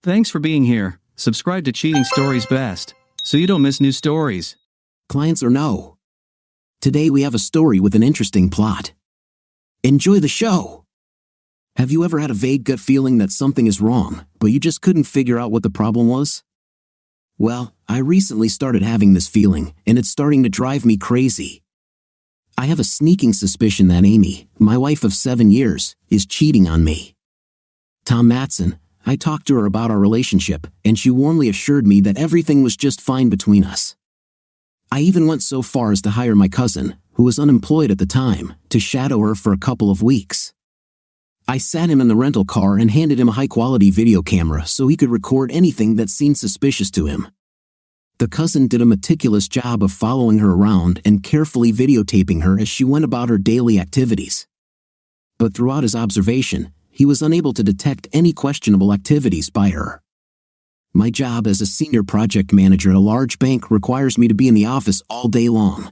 Thanks for being here. Subscribe to Cheating Stories Best, so you don't miss new stories. Clients or no. Today we have a story with an interesting plot. Enjoy the show! Have you ever had a vague gut feeling that something is wrong, but you just couldn't figure out what the problem was? Well, I recently started having this feeling, and it's starting to drive me crazy. I have a sneaking suspicion that Amy, my wife of 7 years, is cheating on me. Tom Matson, I talked to her about our relationship, and she warmly assured me that everything was just fine between us. I even went so far as to hire my cousin, who was unemployed at the time, to shadow her for a couple of weeks. I sat him in the rental car and handed him a high-quality video camera so he could record anything that seemed suspicious to him. The cousin did a meticulous job of following her around and carefully videotaping her as she went about her daily activities. But throughout his observation, he was unable to detect any questionable activities by her. My job as a senior project manager at a large bank requires me to be in the office all day long.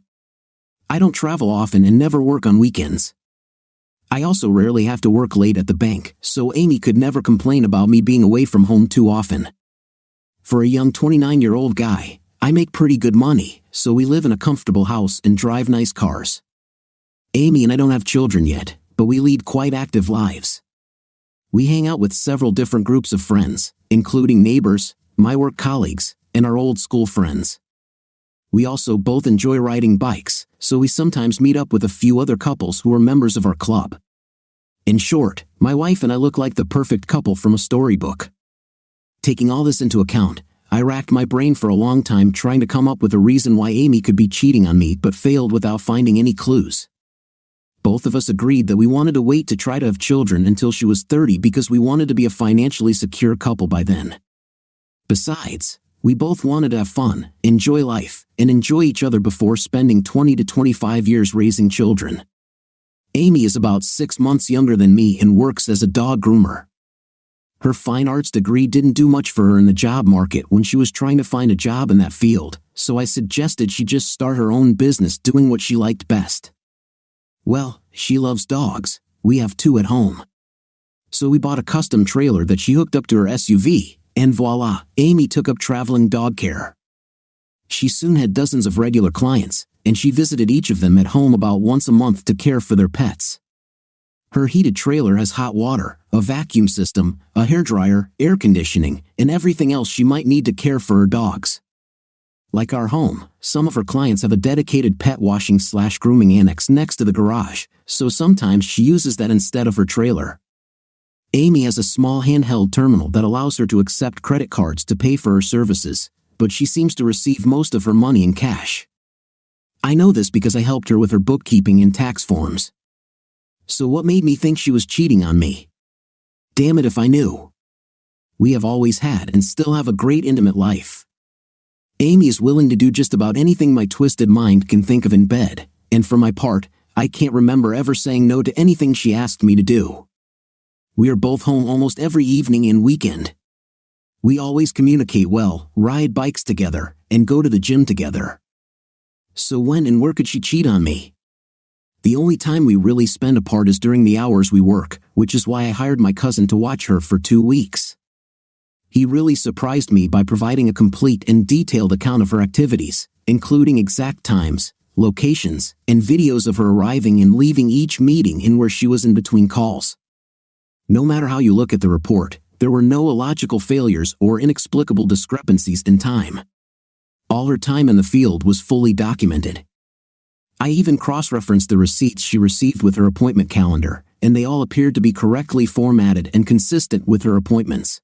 I don't travel often and never work on weekends. I also rarely have to work late at the bank, so Amy could never complain about me being away from home too often. For a young 29-year-old guy, I make pretty good money, so we live in a comfortable house and drive nice cars. Amy and I don't have children yet, but we lead quite active lives. We hang out with several different groups of friends, including neighbors, my work colleagues, and our old school friends. We also both enjoy riding bikes, so we sometimes meet up with a few other couples who are members of our club. In short, my wife and I look like the perfect couple from a storybook. Taking all this into account, I racked my brain for a long time trying to come up with a reason why Amy could be cheating on me but failed without finding any clues. Both of us agreed that we wanted to wait to try to have children until she was 30 because we wanted to be a financially secure couple by then. Besides, we both wanted to have fun, enjoy life, and enjoy each other before spending 20 to 25 years raising children. Amy is about 6 months younger than me and works as a dog groomer. Her fine arts degree didn't do much for her in the job market when she was trying to find a job in that field, so I suggested she just start her own business doing what she liked best. Well, she loves dogs. We have 2 at home. So we bought a custom trailer that she hooked up to her SUV, and voila, Amy took up traveling dog care. She soon had dozens of regular clients, and she visited each of them at home about once a month to care for their pets. Her heated trailer has hot water, a vacuum system, a hairdryer, air conditioning, and everything else she might need to care for her dogs. Like our home, some of her clients have a dedicated pet washing/grooming annex next to the garage, so sometimes she uses that instead of her trailer. Amy has a small handheld terminal that allows her to accept credit cards to pay for her services, but she seems to receive most of her money in cash. I know this because I helped her with her bookkeeping and tax forms. So what made me think she was cheating on me? Damn it if I knew. We have always had and still have a great intimate life. Amy is willing to do just about anything my twisted mind can think of in bed, and for my part, I can't remember ever saying no to anything she asked me to do. We are both home almost every evening and weekend. We always communicate well, ride bikes together, and go to the gym together. So when and where could she cheat on me? The only time we really spend apart is during the hours we work, which is why I hired my cousin to watch her for 2 weeks. He really surprised me by providing a complete and detailed account of her activities, including exact times, locations, and videos of her arriving and leaving each meeting and where she was in between calls. No matter how you look at the report, there were no illogical failures or inexplicable discrepancies in time. All her time in the field was fully documented. I even cross-referenced the receipts she received with her appointment calendar, and they all appeared to be correctly formatted and consistent with her appointments.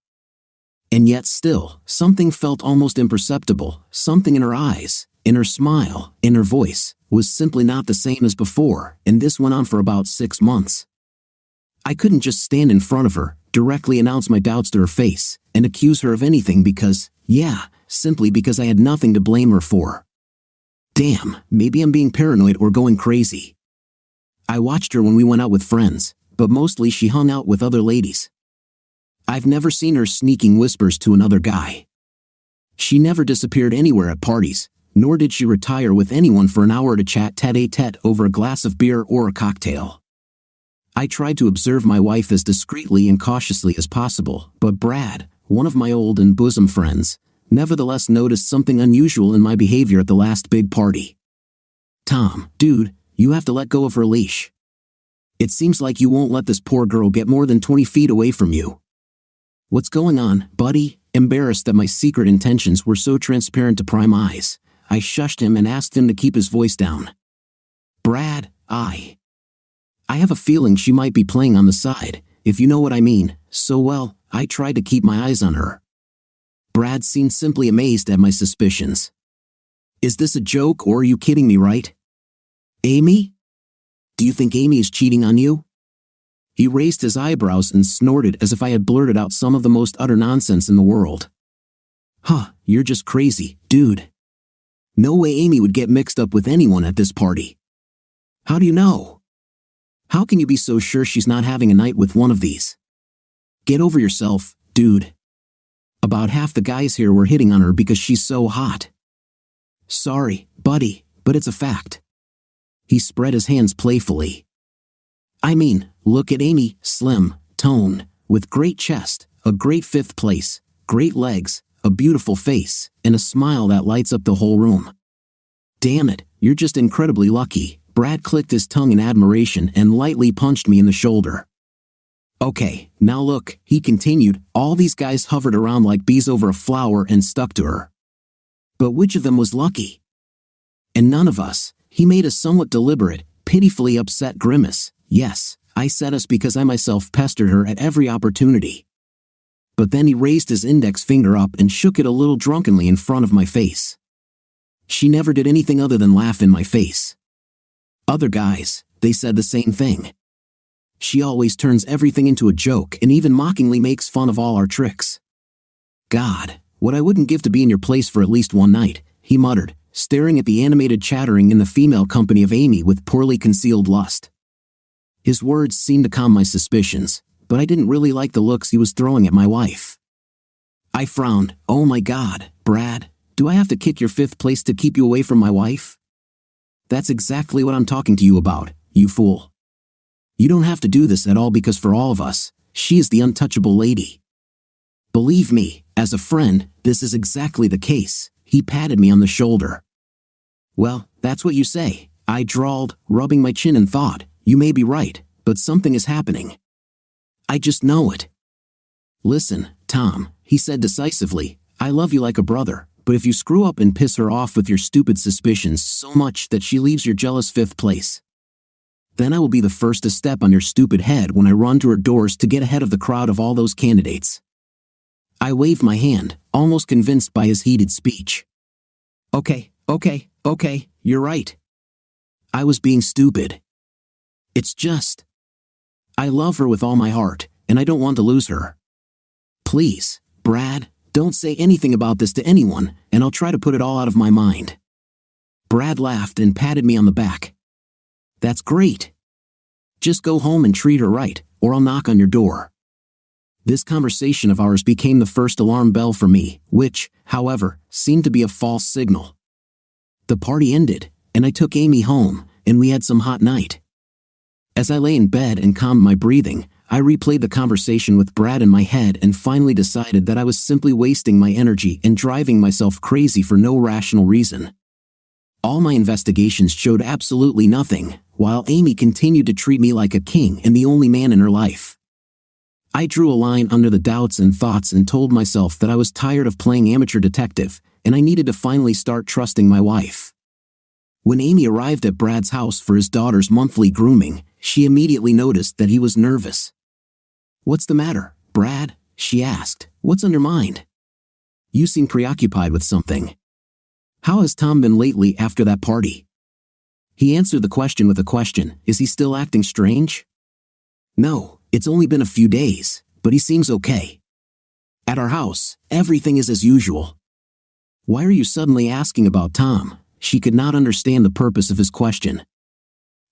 And yet still, something felt almost imperceptible. Something in her eyes, in her smile, in her voice, was simply not the same as before, and this went on for about 6 months. I couldn't just stand in front of her, directly announce my doubts to her face, and accuse her of anything simply because I had nothing to blame her for. Damn, maybe I'm being paranoid or going crazy. I watched her when we went out with friends, but mostly she hung out with other ladies. I've never seen her sneaking whispers to another guy. She never disappeared anywhere at parties, nor did she retire with anyone for an hour to chat tête-à-tête over a glass of beer or a cocktail. I tried to observe my wife as discreetly and cautiously as possible, but Brad, one of my old and bosom friends, nevertheless noticed something unusual in my behavior at the last big party. "Tom, dude, you have to let go of her leash. It seems like you won't let this poor girl get more than 20 feet away from you." "What's going on, buddy?" Embarrassed that my secret intentions were so transparent to prying eyes, I shushed him and asked him to keep his voice down. "Brad, I have a feeling she might be playing on the side, if you know what I mean, so well, I tried to keep my eyes on her." Brad seemed simply amazed at my suspicions. "Is this a joke or are you kidding me, right? Amy? Do you think Amy is cheating on you?" He raised his eyebrows and snorted as if I had blurted out some of the most utter nonsense in the world. "Huh, you're just crazy, dude. No way Amy would get mixed up with anyone at this party." "How do you know? How can you be so sure she's not having a night with one of these? Get over yourself, dude. About half the guys here were hitting on her because she's so hot." "Sorry, buddy, but it's a fact." He spread his hands playfully. "I mean, look at Amy, slim, toned, with great chest, a great fifth place, great legs, a beautiful face, and a smile that lights up the whole room. Damn it, you're just incredibly lucky." Brad clicked his tongue in admiration and lightly punched me in the shoulder. "Okay, now look," he continued, "all these guys hovered around like bees over a flower and stuck to her. But which of them was lucky? And none of us." He made a somewhat deliberate, pitifully upset grimace. "Yes, I said us because I myself pestered her at every opportunity." But then he raised his index finger up and shook it a little drunkenly in front of my face. "She never did anything other than laugh in my face. Other guys, they said the same thing. She always turns everything into a joke and even mockingly makes fun of all our tricks. God, what I wouldn't give to be in your place for at least one night," he muttered, staring at the animated chattering in the female company of Amy with poorly concealed lust. His words seemed to calm my suspicions, but I didn't really like the looks he was throwing at my wife. I frowned. "Oh my God, Brad, do I have to kick your fifth place to keep you away from my wife? That's exactly what I'm talking to you about, you fool. You don't have to do this at all because for all of us, she is the untouchable lady. Believe me, as a friend, this is exactly the case." He patted me on the shoulder. "Well, that's what you say," I drawled, rubbing my chin in thought. "You may be right, but something is happening. I just know it." "Listen, Tom," he said decisively, "I love you like a brother, but if you screw up and piss her off with your stupid suspicions so much that she leaves your jealous fifth place, then I will be the first to step on your stupid head when I run to her doors to get ahead of the crowd of all those candidates." I waved my hand, almost convinced by his heated speech. Okay, you're right. I was being stupid. It's just, I love her with all my heart, and I don't want to lose her. Please, Brad, don't say anything about this to anyone, and I'll try to put it all out of my mind." Brad laughed and patted me on the back. "That's great. Just go home and treat her right, or I'll knock on your door." This conversation of ours became the first alarm bell for me, which, however, seemed to be a false signal. The party ended, and I took Amy home, and we had some hot night. As I lay in bed and calmed my breathing, I replayed the conversation with Brad in my head and finally decided that I was simply wasting my energy and driving myself crazy for no rational reason. All my investigations showed absolutely nothing, while Amy continued to treat me like a king and the only man in her life. I drew a line under the doubts and thoughts and told myself that I was tired of playing amateur detective, and I needed to finally start trusting my wife. When Amy arrived at Brad's house for his daughter's monthly grooming, she immediately noticed that he was nervous. "What's the matter, Brad?" she asked. "What's on your mind? You seem preoccupied with something. How has Tom been lately after that party?" He answered the question with a question. "Is he still acting strange?" "No. It's only been a few days, but he seems okay. At our house, everything is as usual." "Why are you suddenly asking about Tom?" She could not understand the purpose of his question.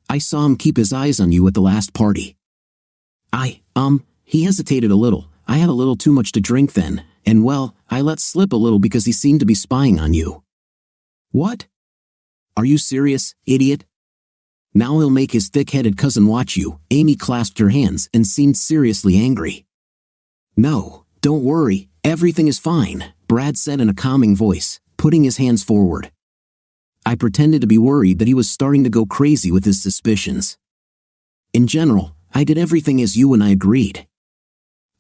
"I saw him keep his eyes on you at the last party." He hesitated a little. "I had a little too much to drink then, and well, I let slip a little because he seemed to be spying on you." "What? Are you serious, idiot? Now he'll make his thick-headed cousin watch you." Amy clasped her hands and seemed seriously angry. "No, don't worry, Everything is fine, Brad said in a calming voice, putting his hands forward. I pretended to be worried that he was starting to go crazy with his suspicions. In general, I did everything as you and I agreed.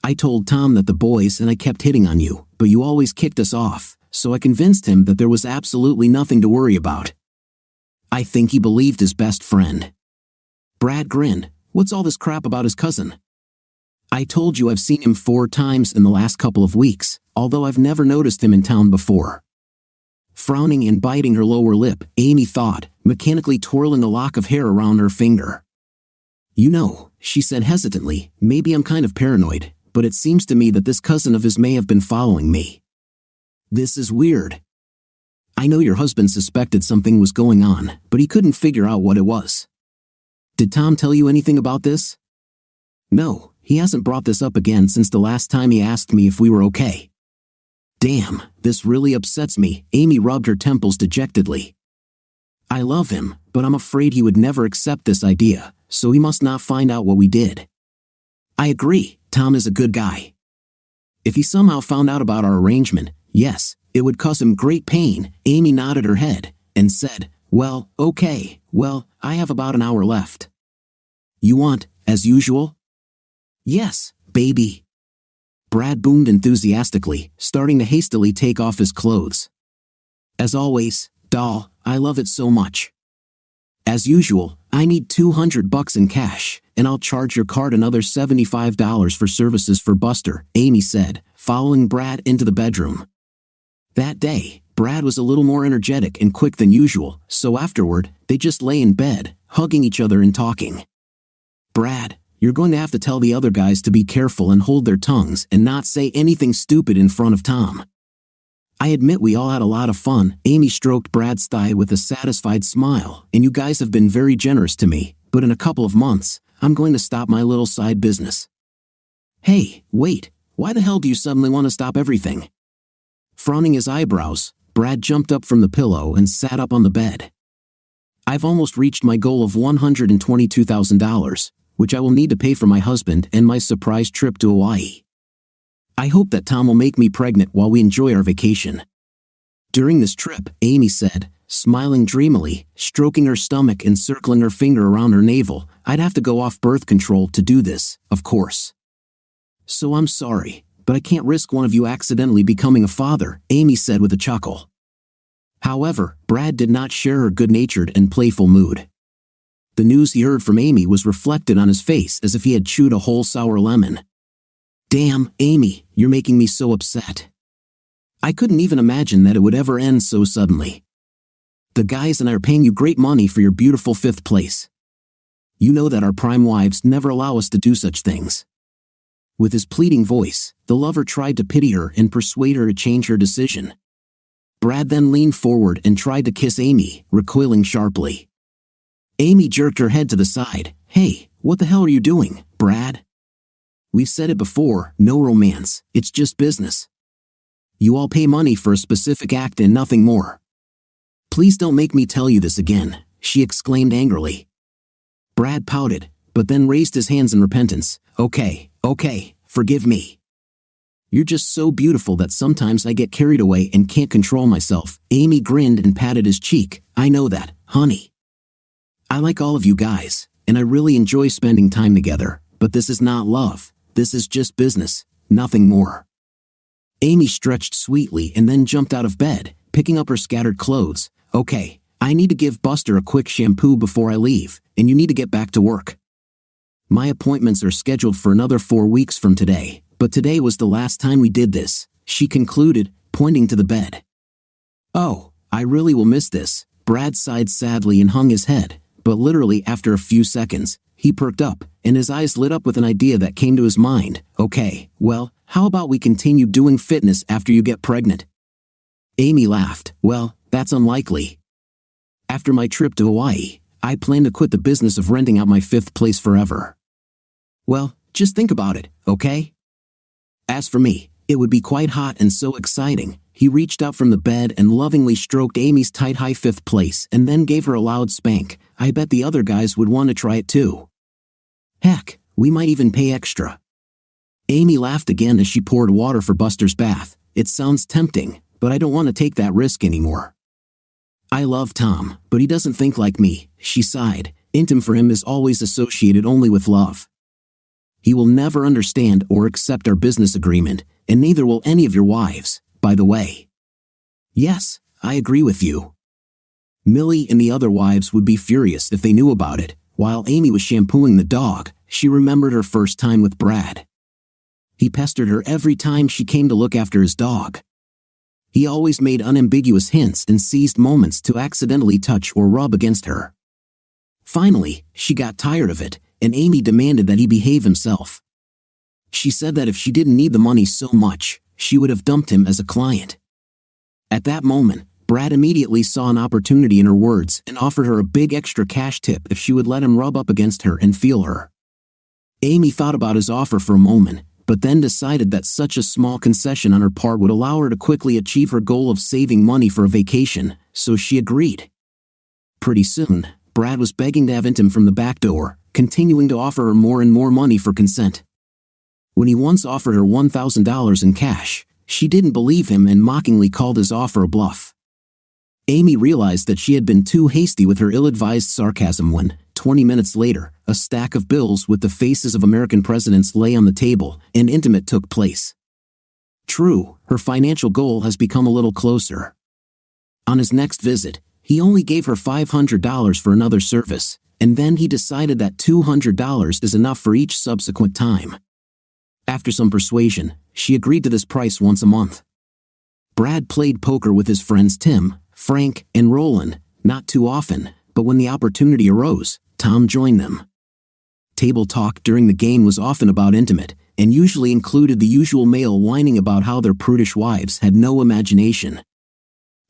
I told Tom that the boys and I kept hitting on you, but you always kicked us off, so I convinced him that there was absolutely nothing to worry about. I think he believed his best friend. Brad grinned. What's all this crap about his cousin? I told you I've seen him 4 times in the last couple of weeks, although I've never noticed him in town before. Frowning and biting her lower lip, Amy thought, mechanically twirling a lock of hair around her finger. You know, she said hesitantly, maybe I'm kind of paranoid, but it seems to me that this cousin of his may have been following me. This is weird. I know your husband suspected something was going on, but he couldn't figure out what it was. Did Tom tell you anything about this? No, he hasn't brought this up again since the last time he asked me if we were okay. Damn, this really upsets me, Amy rubbed her temples dejectedly. I love him, but I'm afraid he would never accept this idea, so he must not find out what we did. I agree, Tom is a good guy. If he somehow found out about our arrangement, yes, it would cause him great pain. Amy nodded her head and said, well, okay, well, I have about an hour left. You want, as usual? Yes, baby. Brad boomed enthusiastically, starting to hastily take off his clothes. As always, doll, I love it so much. As usual, I need $200 in cash, and I'll charge your card another $75 for services for Buster, Amy said, following Brad into the bedroom. That day, Brad was a little more energetic and quick than usual, so afterward, they just lay in bed, hugging each other and talking. Brad, you're going to have to tell the other guys to be careful and hold their tongues and not say anything stupid in front of Tom. I admit we all had a lot of fun, Amy stroked Brad's thigh with a satisfied smile, and you guys have been very generous to me, but in a couple of months, I'm going to stop my little side business. Hey, wait, why the hell do you suddenly want to stop everything? Frowning his eyebrows, Brad jumped up from the pillow and sat up on the bed. I've almost reached my goal of $122,000, which I will need to pay for my husband and my surprise trip to Hawaii. I hope that Tom will make me pregnant while we enjoy our vacation. During this trip, Amy said, smiling dreamily, stroking her stomach and circling her finger around her navel, I'd have to go off birth control to do this, of course. So I'm sorry, but I can't risk one of you accidentally becoming a father, Amy said with a chuckle. However, Brad did not share her good-natured and playful mood. The news he heard from Amy was reflected on his face as if he had chewed a whole sour lemon. Damn, Amy, you're making me so upset. I couldn't even imagine that it would ever end so suddenly. The guys and I are paying you great money for your beautiful 5th place. You know that our prime wives never allow us to do such things. With his pleading voice, the lover tried to pity her and persuade her to change her decision. Brad then leaned forward and tried to kiss Amy, recoiling sharply. Amy jerked her head to the side. Hey, what the hell are you doing, Brad? We've said it before, no romance, it's just business. You all pay money for a specific act and nothing more. Please don't make me tell you this again, she exclaimed angrily. Brad pouted, but then raised his hands in repentance. Okay, forgive me. You're just so beautiful that sometimes I get carried away and can't control myself. Amy grinned and patted his cheek. I know that, honey. I like all of you guys, and I really enjoy spending time together, but this is not love. This is just business, nothing more. Amy stretched sweetly and then jumped out of bed, picking up her scattered clothes. Okay, I need to give Buster a quick shampoo before I leave, and you need to get back to work. My appointments are scheduled for another 4 weeks from today, but today was the last time we did this, she concluded, pointing to the bed. Oh, I really will miss this, Brad sighed sadly and hung his head, but literally after a few seconds, he perked up, and his eyes lit up with an idea that came to his mind. Okay, well, how about we continue doing fitness after you get pregnant? Amy laughed. Well, that's unlikely. After my trip to Hawaii, I plan to quit the business of renting out my 5th place forever. Well, just think about it, okay? As for me, it would be quite hot and so exciting. He reached out from the bed and lovingly stroked Amy's tight high 5th place and then gave her a loud spank. I bet the other guys would want to try it too. Heck, we might even pay extra. Amy laughed again as she poured water for Buster's bath. It sounds tempting, but I don't want to take that risk anymore. I love Tom, but he doesn't think like me, she sighed. Intim for him is always associated only with love. He will never understand or accept our business agreement, and neither will any of your wives, by the way. Yes, I agree with you. Millie and the other wives would be furious if they knew about it. While Amy was shampooing the dog, she remembered her first time with Brad. He pestered her every time she came to look after his dog. He always made unambiguous hints and seized moments to accidentally touch or rub against her. Finally, she got tired of it, and Amy demanded that he behave himself. She said that if she didn't need the money so much, she would have dumped him as a client. At that moment, Brad immediately saw an opportunity in her words and offered her a big extra cash tip if she would let him rub up against her and feel her. Amy thought about his offer for a moment, but then decided that such a small concession on her part would allow her to quickly achieve her goal of saving money for a vacation, so she agreed. Pretty soon, Brad was begging to have intim from the back door, continuing to offer her more and more money for consent. When he once offered her $1,000 in cash, she didn't believe him and mockingly called his offer a bluff. Amy realized that she had been too hasty with her ill-advised sarcasm when, 20 minutes later, a stack of bills with the faces of American presidents lay on the table and intimate took place. True, her financial goal has become a little closer. On his next visit, he only gave her $500 for another service, and then he decided that $200 is enough for each subsequent time. After some persuasion, she agreed to this price once a month. Brad played poker with his friends Tim, Frank, and Roland, not too often, but when the opportunity arose, Tom joined them. Table talk during the game was often about intimate, and usually included the usual male whining about how their prudish wives had no imagination,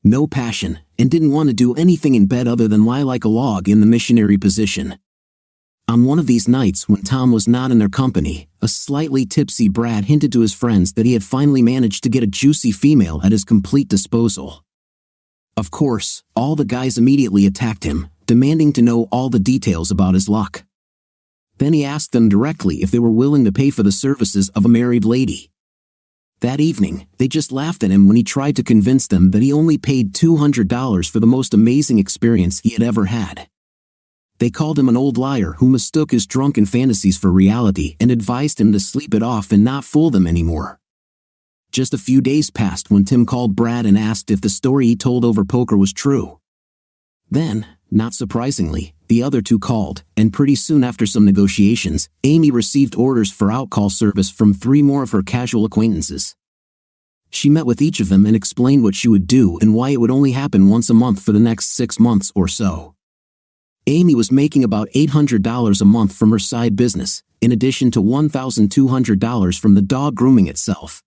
no passion, and didn't want to do anything in bed other than lie like a log in the missionary position. On one of these nights when Tom was not in their company, a slightly tipsy Brad hinted to his friends that he had finally managed to get a juicy female at his complete disposal. Of course, all the guys immediately attacked him, demanding to know all the details about his luck. Then he asked them directly if they were willing to pay for the services of a married lady. That evening, they just laughed at him when he tried to convince them that he only paid $200 for the most amazing experience he had ever had. They called him an old liar who mistook his drunken fantasies for reality and advised him to sleep it off and not fool them anymore. Just a few days passed when Tim called Brad and asked if the story he told over poker was true. Then, not surprisingly, the other two called, and pretty soon after some negotiations, Amy received orders for outcall service from 3 more of her casual acquaintances. She met with each of them and explained what she would do and why it would only happen once a month for the next 6 months or so. Amy was making about $800 a month from her side business, in addition to $1,200 from the dog grooming itself.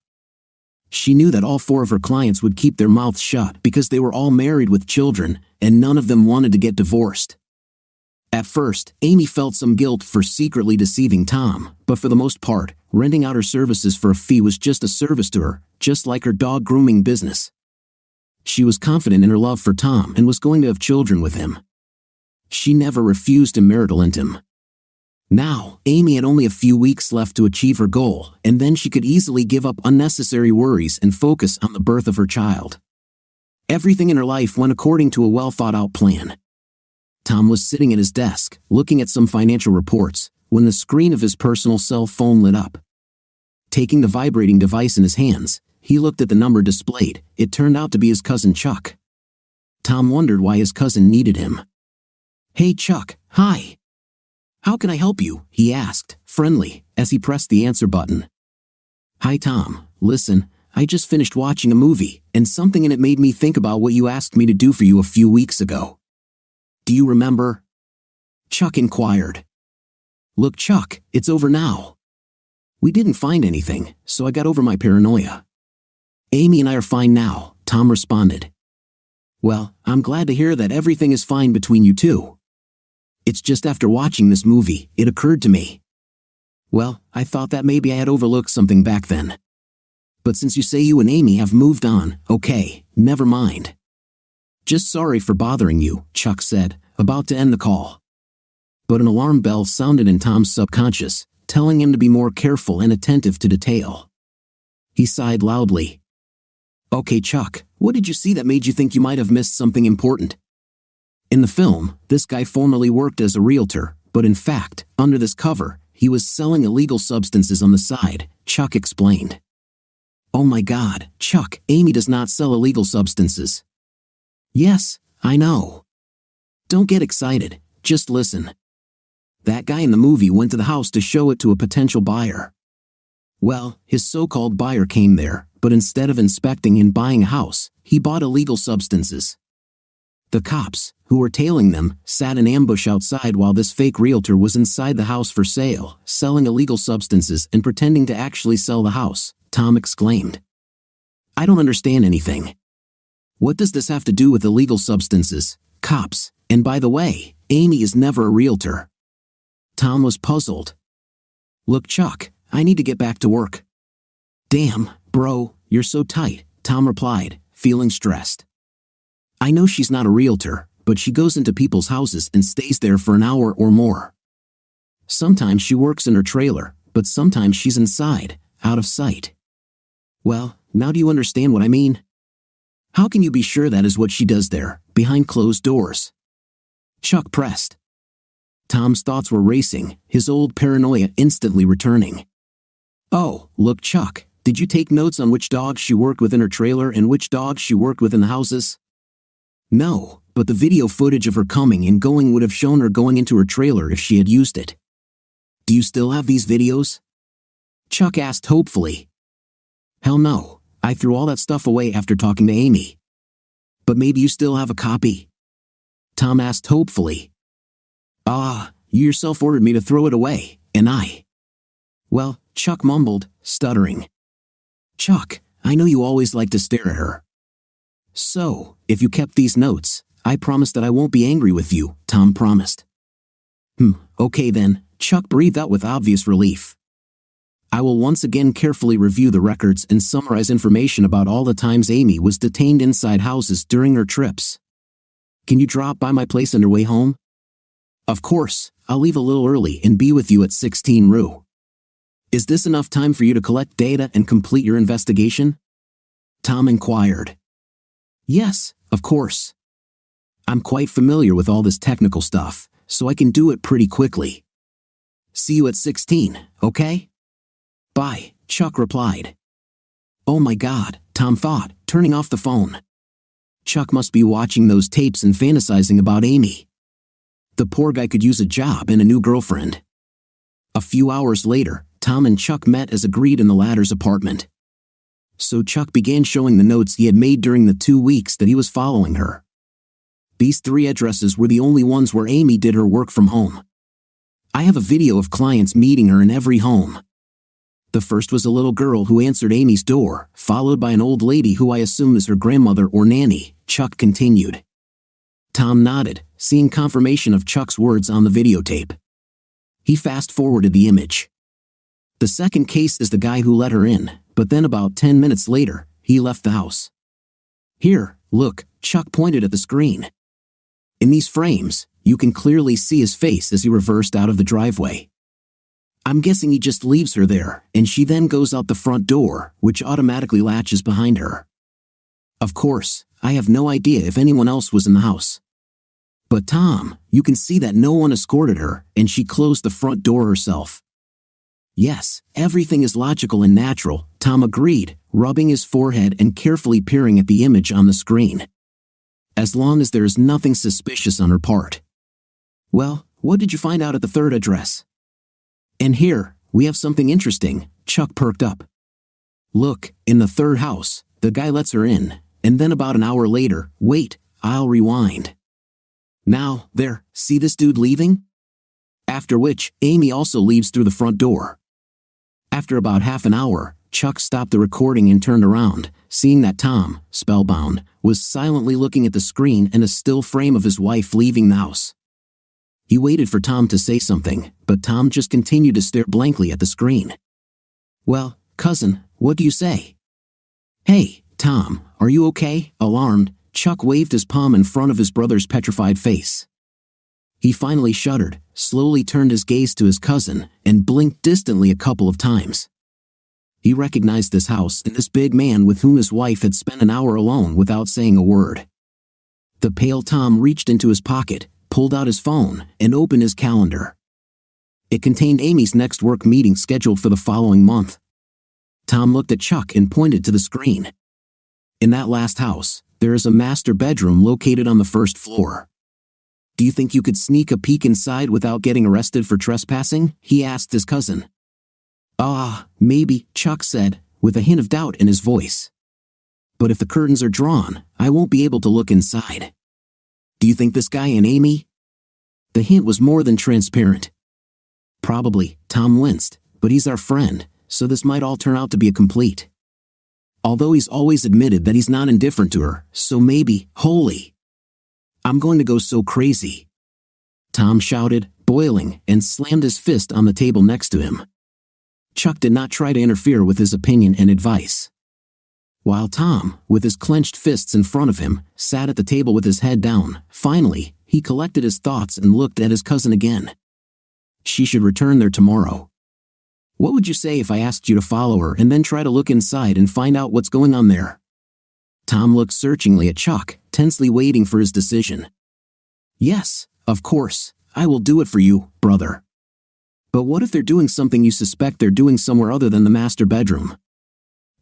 She knew that all 4 of her clients would keep their mouths shut because they were all married with children, and none of them wanted to get divorced. At first, Amy felt some guilt for secretly deceiving Tom, but for the most part, renting out her services for a fee was just a service to her, just like her dog grooming business. She was confident in her love for Tom and was going to have children with him. She never refused him marital intim. Now, Amy had only a few weeks left to achieve her goal, and then she could easily give up unnecessary worries and focus on the birth of her child. Everything in her life went according to a well-thought-out plan. Tom was sitting at his desk, looking at some financial reports, when the screen of his personal cell phone lit up. Taking the vibrating device in his hands, he looked at the number displayed. It turned out to be his cousin Chuck. Tom wondered why his cousin needed him. "Hey Chuck, hi. How can I help you?" he asked, friendly, as he pressed the answer button. "Hi Tom, listen, I just finished watching a movie, and something in it made me think about what you asked me to do for you a few weeks ago. Do you remember?" Chuck inquired. "Look Chuck, it's over now. We didn't find anything, so I got over my paranoia. Amy and I are fine now," Tom responded. "Well, I'm glad to hear that everything is fine between you two. It's just after watching this movie, it occurred to me. Well, I thought that maybe I had overlooked something back then. But since you say you and Amy have moved on, okay, never mind. Just sorry for bothering you," Chuck said, about to end the call. But an alarm bell sounded in Tom's subconscious. telling him to be more careful and attentive to detail. He sighed loudly. "Okay, Chuck, what did you see that made you think you might have missed something important?" In the film, this guy formerly worked as a realtor, but in fact, under this cover, he was selling illegal substances on the side, Chuck explained. "Oh my God, Chuck, Amy does not sell illegal substances." "Yes, I know. Don't get excited, just listen. That guy in the movie went to the house to show it to a potential buyer. Well, his so-called buyer came there, but instead of inspecting and buying a house, he bought illegal substances. The cops, who were tailing them, sat in ambush outside while this fake realtor was inside the house for sale, selling illegal substances and pretending to actually sell the house," Tom exclaimed. "I don't understand anything. What does this have to do with illegal substances, cops, and by the way, Amy is never a realtor?" Tom was puzzled. "Look, Chuck, I need to get back to work." "Damn, bro, you're so tight," Tom replied, feeling stressed. "I know she's not a realtor, but she goes into people's houses and stays there for an hour or more. Sometimes she works in her trailer, but sometimes she's inside, out of sight." "Well, now do you understand what I mean? How can you be sure that is what she does there, behind closed doors?" Chuck pressed. Tom's thoughts were racing, his old paranoia instantly returning. "Oh, look, Chuck, did you take notes on which dogs she worked with in her trailer and which dogs she worked with in the houses?" "No, but the video footage of her coming and going would have shown her going into her trailer if she had used it." "Do you still have these videos?" Chuck asked hopefully. "Hell no, I threw all that stuff away after talking to Amy." "But maybe you still have a copy?" Tom asked hopefully. You yourself ordered me to throw it away, and I..." "Well," Chuck mumbled, stuttering. "Chuck, I know you always like to stare at her. So, if you kept these notes, I promise that I won't be angry with you," Tom promised. Okay then," Chuck breathed out with obvious relief. "I will once again carefully review the records and summarize information about all the times Amy was detained inside houses during her trips. Can you drop by my place on your way home?" "Of course, I'll leave a little early and be with you at 16 Rue. Is this enough time for you to collect data and complete your investigation?" Tom inquired. "Yes, of course. I'm quite familiar with all this technical stuff, so I can do it pretty quickly. See you at 16, okay?" "Bye," Chuck replied. "Oh my God," Tom thought, turning off the phone. Chuck must be watching those tapes and fantasizing about Amy. The poor guy could use a job and a new girlfriend. A few hours later, Tom and Chuck met as agreed in the latter's apartment. So Chuck began showing the notes he had made during the 2 weeks that he was following her. These 3 addresses were the only ones where Amy did her work from home. I have a video of clients meeting her in every home. The first was a little girl who answered Amy's door, followed by an old lady who I assume is her grandmother or nanny," Chuck continued. Tom nodded, seeing confirmation of Chuck's words on the videotape. He fast-forwarded the image. The second case is the guy who let her in, but then about 10 minutes later, he left the house. "Here, look," Chuck pointed at the screen. "In these frames, you can clearly see his face as he reversed out of the driveway. I'm guessing he just leaves her there, and she then goes out the front door, which automatically latches behind her. Of course, I have no idea if anyone else was in the house. But Tom, you can see that no one escorted her, and she closed the front door herself." "Yes, everything is logical and natural," Tom agreed, rubbing his forehead and carefully peering at the image on the screen. "As long as there is nothing suspicious on her part." "Well, what did you find out at the third address?" "And here, we have something interesting," Chuck perked up. "Look, in the third house, the guy lets her in, and then about an hour later, wait, I'll rewind. Now, there, see this dude leaving? After which, Amy also leaves through the front door. After about half an hour, Chuck stopped the recording and turned around, seeing that Tom, spellbound, was silently looking at the screen and a still frame of his wife leaving the house. He waited for Tom to say something, but Tom just continued to stare blankly at the screen. "Well, cousin, what do you say?" "Hey, Tom, are you okay?" Alarmed, Chuck waved his palm in front of his brother's petrified face. He finally shuddered, slowly turned his gaze to his cousin, and blinked distantly a couple of times. He recognized this house and this big man with whom his wife had spent an hour alone without saying a word. The pale Tom reached into his pocket, pulled out his phone, and opened his calendar. It contained Amy's next work meeting scheduled for the following month. Tom looked at Chuck and pointed to the screen. In that last house, there is a master bedroom located on the first floor. Do you think you could sneak a peek inside without getting arrested for trespassing? He asked his cousin. Maybe, Chuck said, with a hint of doubt in his voice. But if the curtains are drawn, I won't be able to look inside. Do you think this guy and Amy? The hint was more than transparent. Probably, Tom winced, but he's our friend, so this might all turn out to be a complete. Although he's always admitted that he's not indifferent to her, so maybe, holy. I'm going to go so crazy. Tom shouted, boiling, and slammed his fist on the table next to him. Chuck did not try to interfere with his opinion and advice. While Tom, with his clenched fists in front of him, sat at the table with his head down, finally, he collected his thoughts and looked at his cousin again. She should return there tomorrow. What would you say if I asked you to follow her and then try to look inside and find out what's going on there? Tom looked searchingly at Chuck, tensely waiting for his decision. Yes, of course, I will do it for you, brother. But what if they're doing something you suspect they're doing somewhere other than the master bedroom?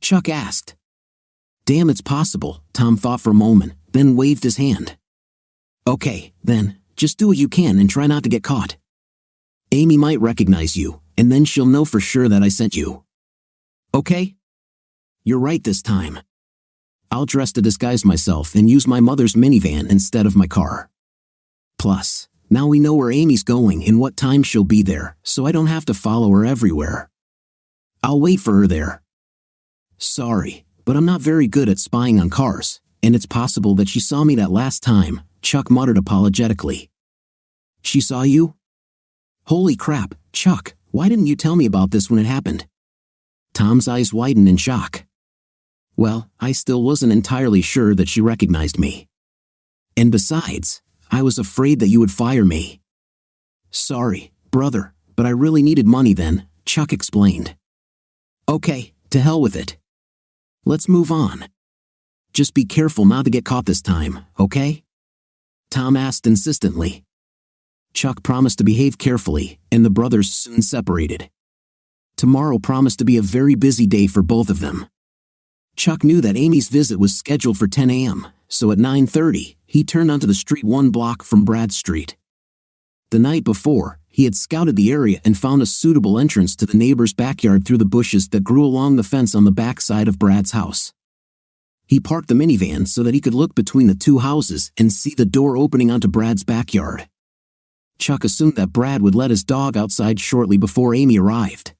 Chuck asked. Damn, it's possible, Tom thought for a moment, then waved his hand. Okay, then, just do what you can and try not to get caught. Amy might recognize you, and then she'll know for sure that I sent you. Okay? You're right this time. I'll dress to disguise myself and use my mother's minivan instead of my car. Plus, now we know where Amy's going and what time she'll be there, so I don't have to follow her everywhere. I'll wait for her there. Sorry, but I'm not very good at spying on cars, and it's possible that she saw me that last time, Chuck muttered apologetically. She saw you? Holy crap, Chuck, why didn't you tell me about this when it happened? Tom's eyes widened in shock. Well, I still wasn't entirely sure that she recognized me. And besides, I was afraid that you would fire me. Sorry, brother, but I really needed money then, Chuck explained. Okay, to hell with it. Let's move on. Just be careful not to get caught this time, okay? Tom asked insistently. Chuck promised to behave carefully, and the brothers soon separated. Tomorrow promised to be a very busy day for both of them. Chuck knew that Amy's visit was scheduled for 10 a.m., so at 9:30, he turned onto the street 1 block from Brad Street. The night before, he had scouted the area and found a suitable entrance to the neighbor's backyard through the bushes that grew along the fence on the back side of Brad's house. He parked the minivan so that he could look between the two houses and see the door opening onto Brad's backyard. Chuck assumed that Brad would let his dog outside shortly before Amy arrived.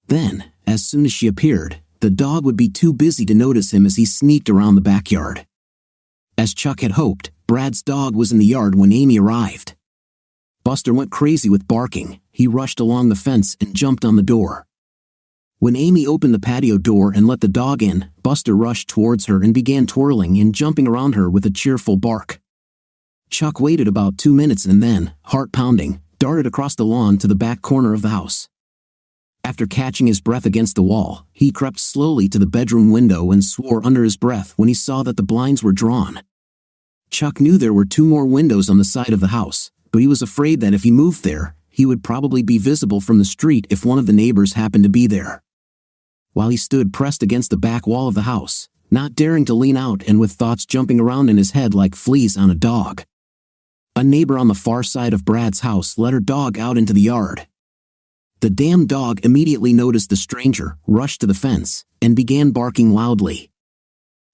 Then, as soon as she appeared, the dog would be too busy to notice him as he sneaked around the backyard. As Chuck had hoped, Brad's dog was in the yard when Amy arrived. Buster went crazy with barking. He rushed along the fence and jumped on the door. When Amy opened the patio door and let the dog in, Buster rushed towards her and began twirling and jumping around her with a cheerful bark. Chuck waited about 2 minutes and then, heart pounding, darted across the lawn to the back corner of the house. After catching his breath against the wall, he crept slowly to the bedroom window and swore under his breath when he saw that the blinds were drawn. Chuck knew there were 2 more windows on the side of the house, but he was afraid that if he moved there, he would probably be visible from the street if one of the neighbors happened to be there. While he stood pressed against the back wall of the house, not daring to lean out and with thoughts jumping around in his head like fleas on a dog, a neighbor on the far side of Brad's house let her dog out into the yard. The damn dog immediately noticed the stranger, rushed to the fence, and began barking loudly.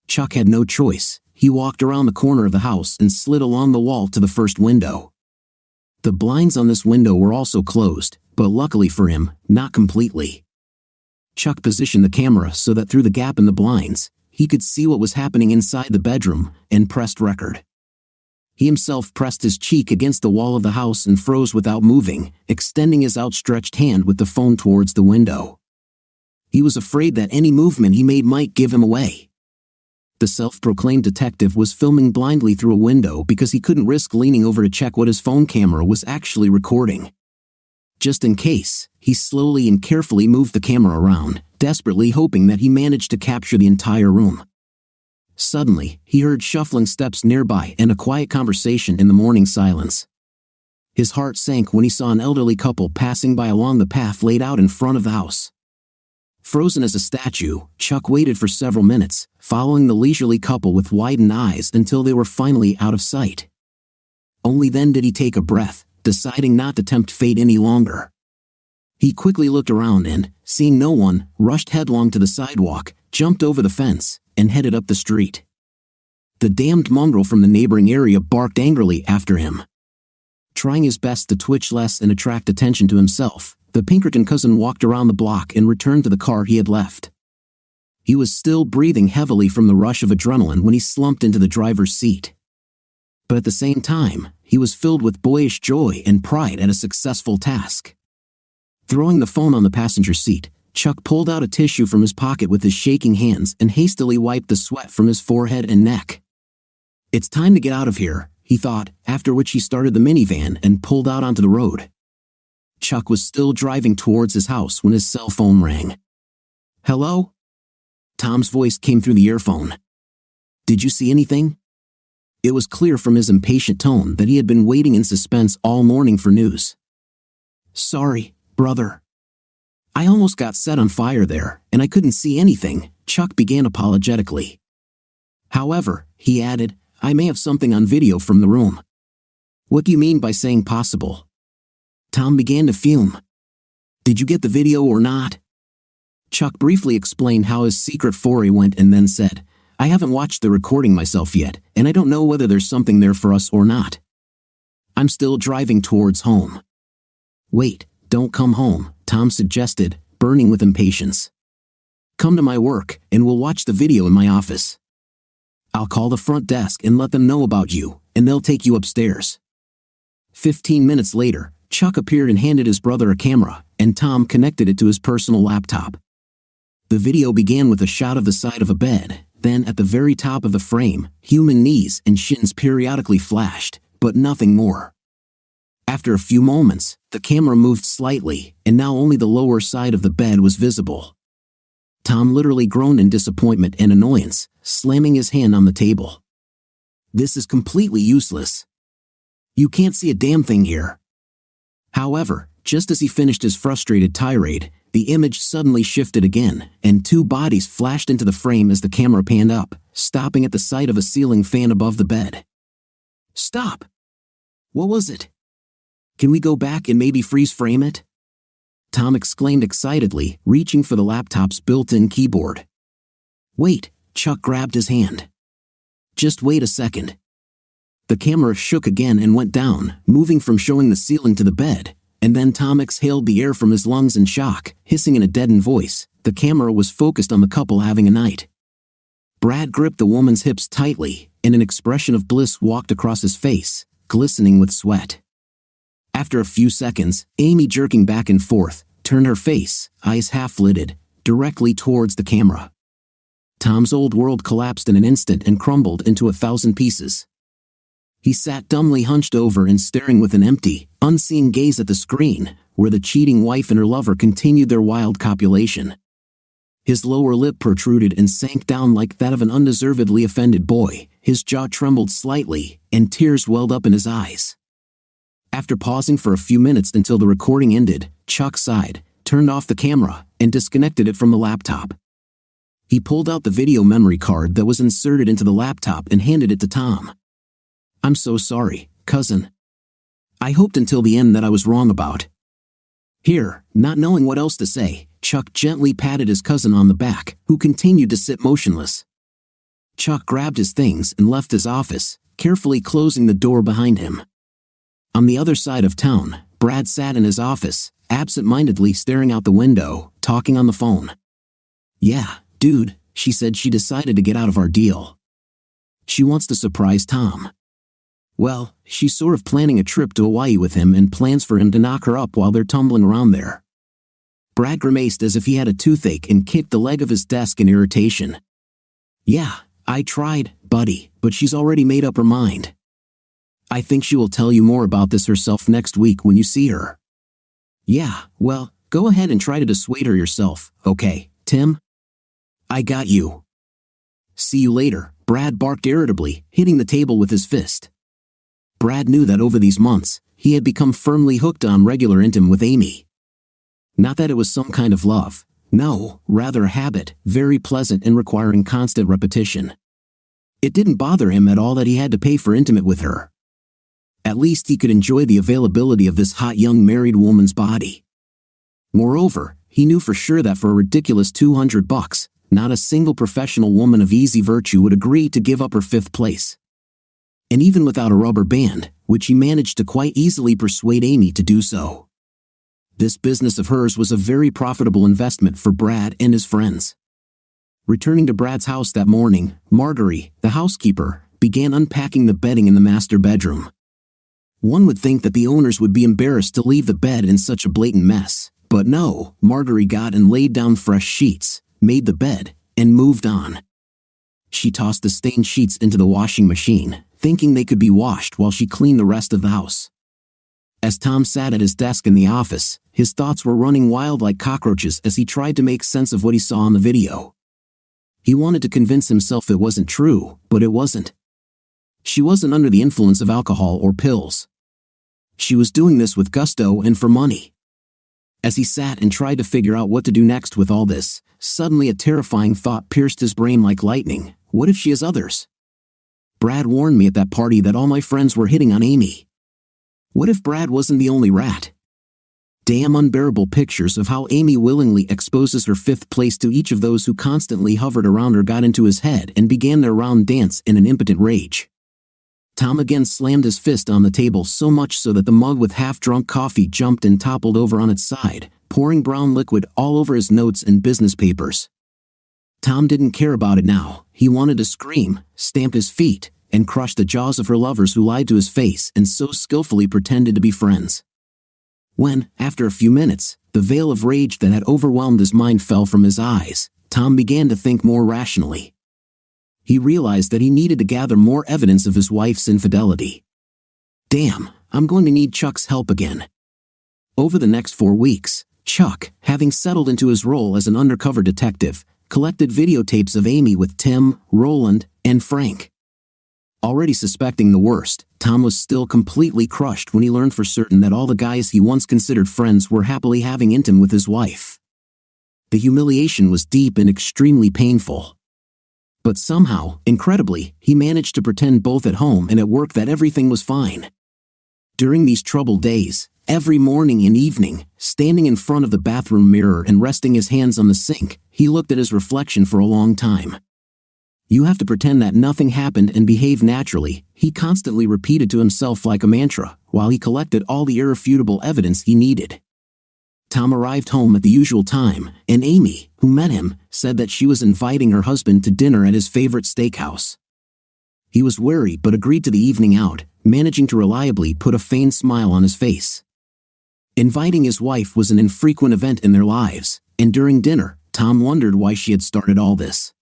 Chuck had no choice. He walked around the corner of the house and slid along the wall to the first window. The blinds on this window were also closed, but luckily for him, not completely. Chuck positioned the camera so that through the gap in the blinds, he could see what was happening inside the bedroom, and pressed record. He himself pressed his cheek against the wall of the house and froze without moving, extending his outstretched hand with the phone towards the window. He was afraid that any movement he made might give him away. The self-proclaimed detective was filming blindly through a window because he couldn't risk leaning over to check what his phone camera was actually recording. Just in case, he slowly and carefully moved the camera around, desperately hoping that he managed to capture the entire room. Suddenly, he heard shuffling steps nearby and a quiet conversation in the morning silence. His heart sank when he saw an elderly couple passing by along the path laid out in front of the house. Frozen as a statue, Chuck waited for several minutes, following the leisurely couple with widened eyes until they were finally out of sight. Only then did he take a breath, deciding not to tempt fate any longer. He quickly looked around and, seeing no one, rushed headlong to the sidewalk, jumped over the fence, and headed up the street. The damned mongrel from the neighboring area barked angrily after him. Trying his best to twitch less and attract attention to himself, the Pinkerton cousin walked around the block and returned to the car he had left. He was still breathing heavily from the rush of adrenaline when he slumped into the driver's seat. But at the same time, he was filled with boyish joy and pride at a successful task. Throwing the phone on the passenger seat, Chuck pulled out a tissue from his pocket with his shaking hands and hastily wiped the sweat from his forehead and neck. "It's time to get out of here," he thought, after which he started the minivan and pulled out onto the road. Chuck was still driving towards his house when his cell phone rang. "Hello?" Tom's voice came through the earphone. "Did you see anything?" It was clear from his impatient tone that he had been waiting in suspense all morning for news. "Sorry, brother. I almost got set on fire there, and I couldn't see anything," Chuck began apologetically. "However," he added, "I may have something on video from the room." "What do you mean by saying possible?" Tom began to fume. "Did you get the video or not?" Chuck briefly explained how his secret foray went and then said, "I haven't watched the recording myself yet, and I don't know whether there's something there for us or not. I'm still driving towards home." "Wait, don't come home," Tom suggested, burning with impatience. "Come to my work, and we'll watch the video in my office. I'll call the front desk and let them know about you, and they'll take you upstairs." 15 minutes later, Chuck appeared and handed his brother a camera, and Tom connected it to his personal laptop. The video began with a shot of the side of a bed, then at the very top of the frame, human knees and shins periodically flashed, but nothing more. After a few moments, the camera moved slightly, and now only the lower side of the bed was visible. Tom literally groaned in disappointment and annoyance, slamming his hand on the table. "This is completely useless. You can't see a damn thing here." However, just as he finished his frustrated tirade, the image suddenly shifted again, and two bodies flashed into the frame as the camera panned up, stopping at the sight of a ceiling fan above the bed. "Stop! What was it? Can we go back and maybe freeze frame it?" Tom exclaimed excitedly, reaching for the laptop's built-in keyboard. "Wait," Chuck grabbed his hand. "Just wait a second." The camera shook again and went down, moving from showing the ceiling to the bed, and then Tom exhaled the air from his lungs in shock, hissing in a deadened voice. The camera was focused on the couple having a night. Brad gripped the woman's hips tightly, and an expression of bliss walked across his face, glistening with sweat. After a few seconds, Amy, jerking back and forth, turned her face, eyes half-lidded, directly towards the camera. Tom's old world collapsed in an instant and crumbled into 1,000 pieces. He sat dumbly hunched over and staring with an empty, unseen gaze at the screen, where the cheating wife and her lover continued their wild copulation. His lower lip protruded and sank down like that of an undeservedly offended boy, his jaw trembled slightly, and tears welled up in his eyes. After pausing for a few minutes until the recording ended, Chuck sighed, turned off the camera, and disconnected it from the laptop. He pulled out the video memory card that was inserted into the laptop and handed it to Tom. "I'm so sorry, cousin. I hoped until the end that I was wrong about." Here, not knowing what else to say, Chuck gently patted his cousin on the back, who continued to sit motionless. Chuck grabbed his things and left his office, carefully closing the door behind him. On the other side of town, Brad sat in his office, absent-mindedly staring out the window, talking on the phone. "Yeah, dude," she said, "she decided to get out of our deal. She wants to surprise Tom. Well, she's sort of planning a trip to Hawaii with him and plans for him to knock her up while they're tumbling around there." Brad grimaced as if he had a toothache and kicked the leg of his desk in irritation. "Yeah, I tried, buddy, but she's already made up her mind. I think she will tell you more about this herself next week when you see her. Yeah, well, go ahead and try to dissuade her yourself, okay, Tim? I got you. See you later, Brad barked irritably, hitting the table with his fist. Brad knew that over these months, he had become firmly hooked on regular intim with Amy. Not that it was some kind of love, no, rather a habit, very pleasant and requiring constant repetition. It didn't bother him at all that he had to pay for intimate with her. At least he could enjoy the availability of this hot young married woman's body. Moreover, he knew for sure that for a ridiculous $200, not a single professional woman of easy virtue would agree to give up her fifth place. And even without a rubber band, which he managed to quite easily persuade Amy to do so. This business of hers was a very profitable investment for Brad and his friends. Returning to Brad's house that morning, Marguerite, the housekeeper, began unpacking the bedding in the master bedroom. One would think that the owners would be embarrassed to leave the bed in such a blatant mess, but no, Marguerite got and laid down fresh sheets, made the bed, and moved on. She tossed the stained sheets into the washing machine, thinking they could be washed while she cleaned the rest of the house. As Tom sat at his desk in the office, his thoughts were running wild like cockroaches as he tried to make sense of what he saw on the video. He wanted to convince himself it wasn't true, but it wasn't. She wasn't under the influence of alcohol or pills. She was doing this with gusto and for money. As he sat and tried to figure out what to do next with all this, suddenly a terrifying thought pierced his brain like lightning. What if she has others? Brad warned me at that party that all my friends were hitting on Amy. What if Brad wasn't the only rat? Damn unbearable pictures of how Amy willingly exposes her fifth place to each of those who constantly hovered around her got into his head and began their round dance in an impotent rage. Tom again slammed his fist on the table so much so that the mug with half-drunk coffee jumped and toppled over on its side, pouring brown liquid all over his notes and business papers. Tom didn't care about it now. He wanted to scream, stamp his feet, and crush the jaws of her lovers who lied to his face and so skillfully pretended to be friends. When, after a few minutes, the veil of rage that had overwhelmed his mind fell from his eyes, Tom began to think more rationally. He realized that he needed to gather more evidence of his wife's infidelity. Damn, I'm going to need Chuck's help again. Over the next 4 weeks, Chuck, having settled into his role as an undercover detective, collected videotapes of Amy with Tim, Roland, and Frank. Already suspecting the worst, Tom was still completely crushed when he learned for certain that all the guys he once considered friends were happily having intim with his wife. The humiliation was deep and extremely painful. But somehow, incredibly, he managed to pretend both at home and at work that everything was fine. During these troubled days, every morning and evening, standing in front of the bathroom mirror and resting his hands on the sink, he looked at his reflection for a long time. You have to pretend that nothing happened and behave naturally, he constantly repeated to himself like a mantra, while he collected all the irrefutable evidence he needed. Tom arrived home at the usual time, and Amy, who met him, said that she was inviting her husband to dinner at his favorite steakhouse. He was wary but agreed to the evening out, managing to reliably put a feigned smile on his face. Inviting his wife was an infrequent event in their lives, and during dinner, Tom wondered why she had started all this.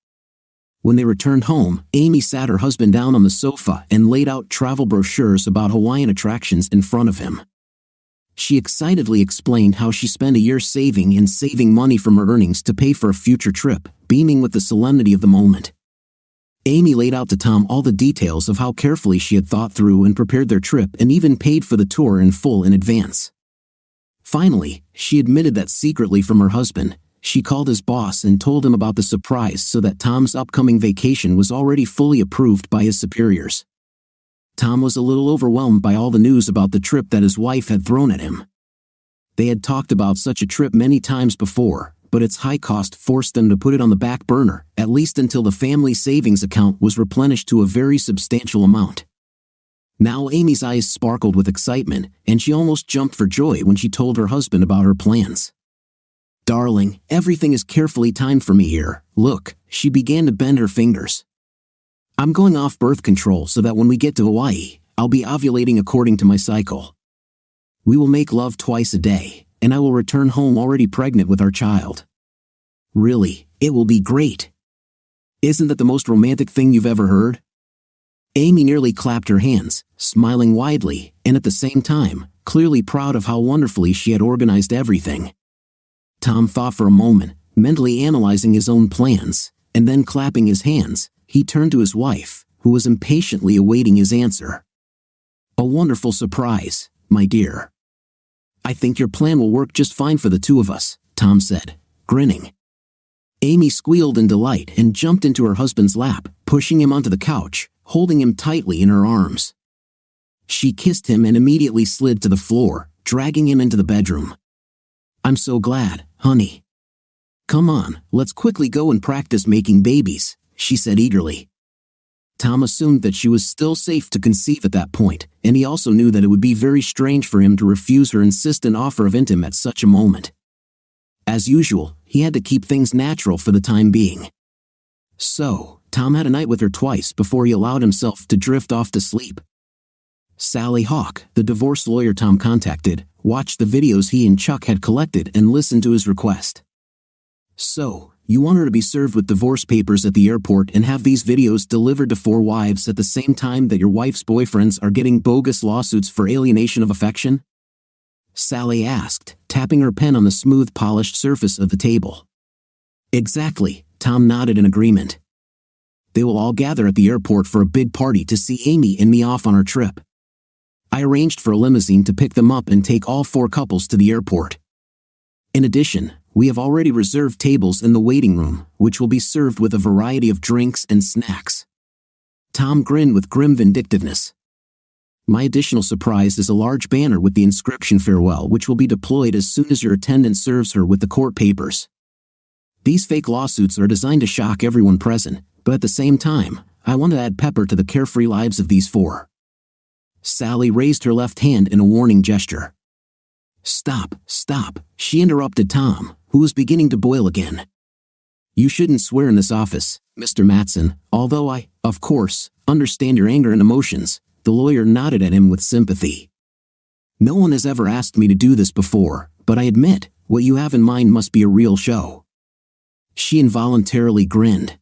When they returned home, Amy sat her husband down on the sofa and laid out travel brochures about Hawaiian attractions in front of him. She excitedly explained how she spent a year saving money from her earnings to pay for a future trip, beaming with the solemnity of the moment. Amy laid out to Tom all the details of how carefully she had thought through and prepared their trip and even paid for the tour in full in advance. Finally, she admitted that secretly from her husband, she called his boss and told him about the surprise so that Tom's upcoming vacation was already fully approved by his superiors. Tom was a little overwhelmed by all the news about the trip that his wife had thrown at him. They had talked about such a trip many times before, but its high cost forced them to put it on the back burner, at least until the family savings account was replenished to a very substantial amount. Now Amy's eyes sparkled with excitement, and she almost jumped for joy when she told her husband about her plans. "Darling, everything is carefully timed for me here. Look," she began to bend her fingers. "I'm going off birth control so that when we get to Hawaii, I'll be ovulating according to my cycle. We will make love twice a day, and I will return home already pregnant with our child. Really, it will be great." Isn't that the most romantic thing you've ever heard? Amy nearly clapped her hands, smiling widely, and at the same time, clearly proud of how wonderfully she had organized everything. Tom thought for a moment, mentally analyzing his own plans, and then clapping his hands, he turned to his wife, who was impatiently awaiting his answer. A wonderful surprise, my dear. I think your plan will work just fine for the two of us, Tom said, grinning. Amy squealed in delight and jumped into her husband's lap, pushing him onto the couch, holding him tightly in her arms. She kissed him and immediately slid to the floor, dragging him into the bedroom. I'm so glad, honey. Come on, let's quickly go and practice making babies, she said eagerly. Tom assumed that she was still safe to conceive at that point, and he also knew that it would be very strange for him to refuse her insistent offer of intimacy at such a moment. As usual, he had to keep things natural for the time being. So, Tom had a night with her twice before he allowed himself to drift off to sleep. Sally Hawk, the divorce lawyer Tom contacted, watched the videos he and Chuck had collected and listened to his request. So, you want her to be served with divorce papers at the airport and have these videos delivered to 4 wives at the same time that your wife's boyfriends are getting bogus lawsuits for alienation of affection? Sally asked, tapping her pen on the smooth polished surface of the table. Exactly, Tom nodded in agreement. They will all gather at the airport for a big party to see Amy and me off on our trip. I arranged for a limousine to pick them up and take all 4 couples to the airport. In addition, we have already reserved tables in the waiting room, which will be served with a variety of drinks and snacks. Tom grinned with grim vindictiveness. My additional surprise is a large banner with the inscription farewell, which will be deployed as soon as your attendant serves her with the court papers. These fake lawsuits are designed to shock everyone present, but at the same time, I want to add pepper to the carefree lives of these 4. Sally raised her left hand in a warning gesture. Stop, she interrupted Tom, who was beginning to boil again. You shouldn't swear in this office, Mr. Matson, although I, of course, understand your anger and emotions, the lawyer nodded at him with sympathy. No one has ever asked me to do this before, but I admit, what you have in mind must be a real show. She involuntarily grinned.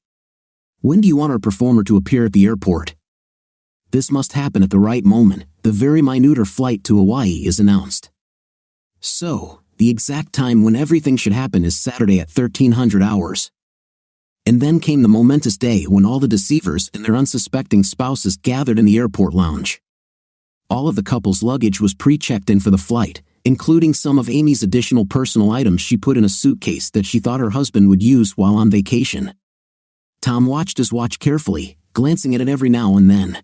When do you want our performer to appear at the airport? This must happen at the right moment. The very minute her flight to Hawaii is announced. So, the exact time when everything should happen is Saturday at 1300 hours. And then came the momentous day when all the deceivers and their unsuspecting spouses gathered in the airport lounge. All of the couple's luggage was pre-checked in for the flight, including some of Amy's additional personal items she put in a suitcase that she thought her husband would use while on vacation. Tom watched his watch carefully, glancing at it every now and then.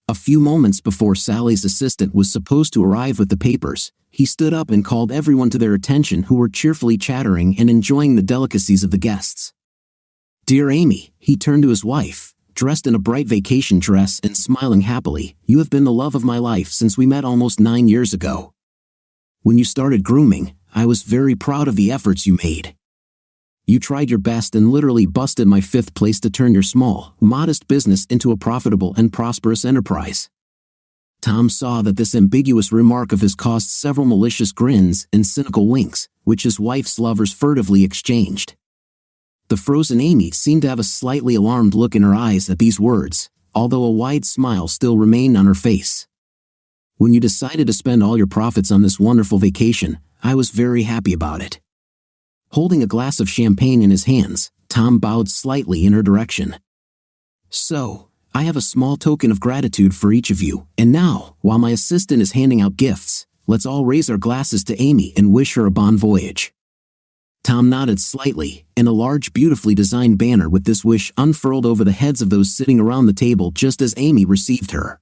A few moments before Sally's assistant was supposed to arrive with the papers, he stood up and called everyone to their attention who were cheerfully chattering and enjoying the delicacies of the guests. Dear Amy, he turned to his wife, dressed in a bright vacation dress and smiling happily, you have been the love of my life since we met almost 9 years ago. When you started grooming, I was very proud of the efforts you made. You tried your best and literally busted my 5th place to turn your small, modest business into a profitable and prosperous enterprise. Tom saw that this ambiguous remark of his caused several malicious grins and cynical winks, which his wife's lovers furtively exchanged. The frozen Amy seemed to have a slightly alarmed look in her eyes at these words, although a wide smile still remained on her face. When you decided to spend all your profits on this wonderful vacation, I was very happy about it. Holding a glass of champagne in his hands, Tom bowed slightly in her direction. So, I have a small token of gratitude for each of you, and now, while my assistant is handing out gifts, let's all raise our glasses to Amy and wish her a bon voyage. Tom nodded slightly, and a large beautifully designed banner with this wish unfurled over the heads of those sitting around the table just as Amy received her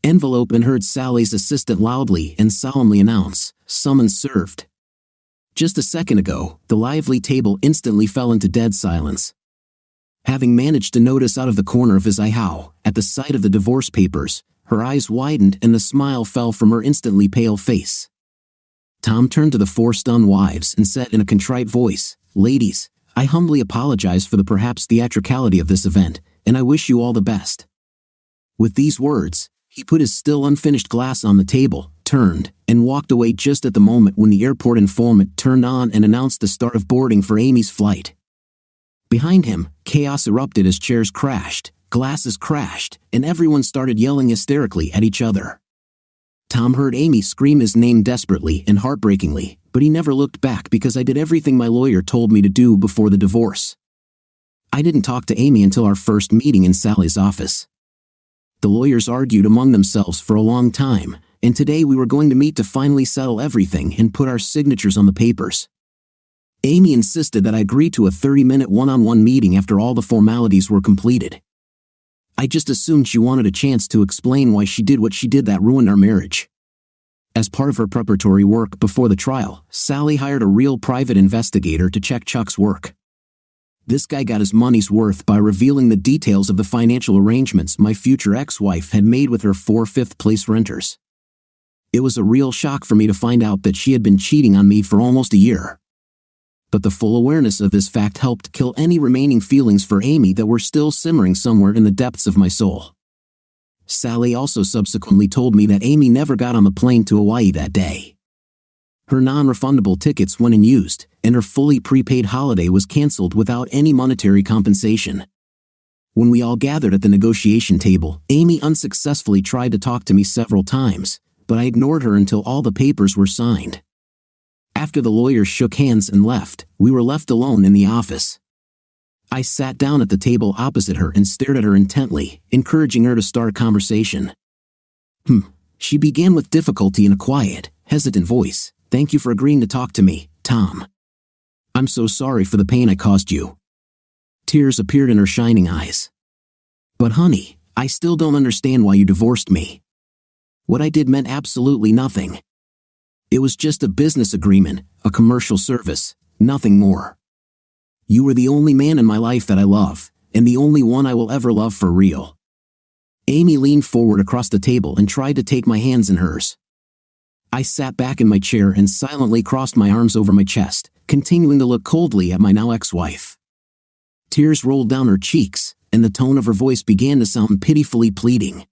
envelope and heard Sally's assistant loudly and solemnly announce, "Summons served." Just a second ago, the lively table instantly fell into dead silence. Having managed to notice out of the corner of his eye how, at the sight of the divorce papers, her eyes widened and the smile fell from her instantly pale face. Tom turned to the 4 stunned wives and said in a contrite voice, "Ladies, I humbly apologize for the perhaps theatricality of this event, and I wish you all the best." With these words, he put his still unfinished glass on the table, turned, and walked away just at the moment when the airport informant turned on and announced the start of boarding for Amy's flight. Behind him, chaos erupted as chairs crashed, glasses crashed, and everyone started yelling hysterically at each other. Tom heard Amy scream his name desperately and heartbreakingly, but he never looked back because I did everything my lawyer told me to do before the divorce. I didn't talk to Amy until our first meeting in Sally's office. The lawyers argued among themselves for a long time, and today we were going to meet to finally settle everything and put our signatures on the papers. Amy insisted that I agree to a 30-minute one-on-one meeting after all the formalities were completed. I just assumed she wanted a chance to explain why she did what she did that ruined our marriage. As part of her preparatory work before the trial, Sally hired a real private investigator to check Chuck's work. This guy got his money's worth by revealing the details of the financial arrangements my future ex-wife had made with her 4 fifth-place renters. It was a real shock for me to find out that she had been cheating on me for almost a year. But the full awareness of this fact helped kill any remaining feelings for Amy that were still simmering somewhere in the depths of my soul. Sally also subsequently told me that Amy never got on the plane to Hawaii that day. Her non-refundable tickets went unused, and her fully prepaid holiday was canceled without any monetary compensation. When we all gathered at the negotiation table, Amy unsuccessfully tried to talk to me several times, but I ignored her until all the papers were signed. After the lawyers shook hands and left, we were left alone in the office. I sat down at the table opposite her and stared at her intently, encouraging her to start a conversation. She began with difficulty in a quiet, hesitant voice. "Thank you for agreeing to talk to me, Tom. I'm so sorry for the pain I caused you." Tears appeared in her shining eyes. "But honey, I still don't understand why you divorced me. What I did meant absolutely nothing. It was just a business agreement, a commercial service, nothing more. You were the only man in my life that I love, and the only one I will ever love for real." Amy leaned forward across the table and tried to take my hands in hers. I sat back in my chair and silently crossed my arms over my chest, continuing to look coldly at my now ex-wife. Tears rolled down her cheeks, and the tone of her voice began to sound pitifully pleading.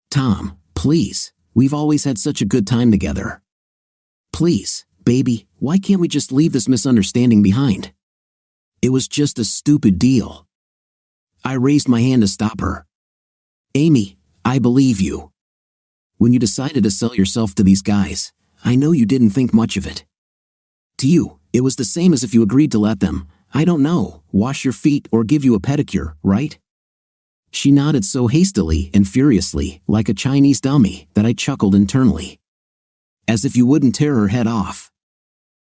"Tom, please, we've always had such a good time together. Please, baby, why can't we just leave this misunderstanding behind? It was just a stupid deal." I raised my hand to stop her. "Amy, I believe you. When you decided to sell yourself to these guys, I know you didn't think much of it. To you, it was the same as if you agreed to let them, I don't know, wash your feet or give you a pedicure, right?" She nodded so hastily and furiously, like a Chinese dummy, that I chuckled internally. As if you wouldn't tear her head off.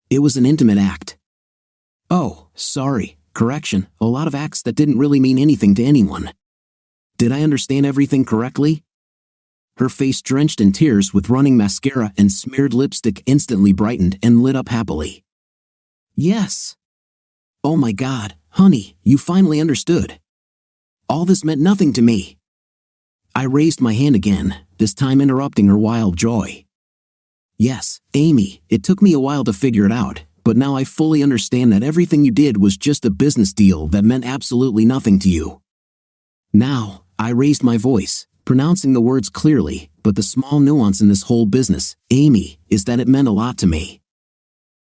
"It was an intimate act." "Oh, sorry, correction, a lot of acts that didn't really mean anything to anyone. Did I understand everything correctly?" Her face drenched in tears with running mascara and smeared lipstick instantly brightened and lit up happily. "Yes. Oh my God, honey, you finally understood. All this meant nothing to me." I raised my hand again, this time interrupting her wild joy. "Yes, Amy, it took me a while to figure it out, but now I fully understand that everything you did was just a business deal that meant absolutely nothing to you." Now, I raised my voice, pronouncing the words clearly, but the small nuance in this whole business, Amy, is that it meant a lot to me.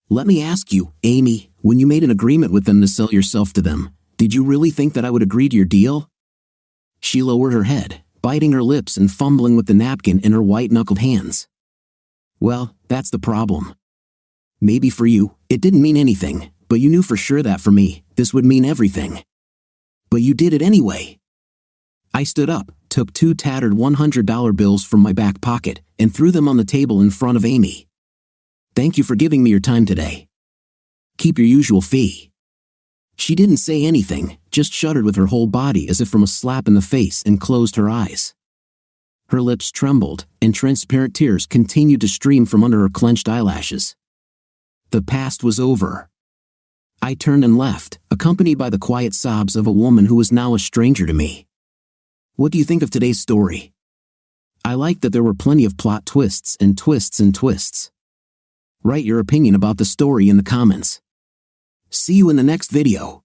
"Let me ask you, Amy, when you made an agreement with them to sell yourself to them, did you really think that I would agree to your deal?" She lowered her head, biting her lips and fumbling with the napkin in her white-knuckled hands. "Well, that's the problem. Maybe for you, it didn't mean anything, but you knew for sure that for me, this would mean everything. But you did it anyway." I stood up, took 2 tattered $100 bills from my back pocket, and threw them on the table in front of Amy. "Thank you for giving me your time today. Keep your usual fee." She didn't say anything, just shuddered with her whole body as if from a slap in the face and closed her eyes. Her lips trembled, and transparent tears continued to stream from under her clenched eyelashes. The past was over. I turned and left, accompanied by the quiet sobs of a woman who was now a stranger to me. What do you think of today's story? I liked that there were plenty of plot twists and twists and twists. Write your opinion about the story in the comments. See you in the next video.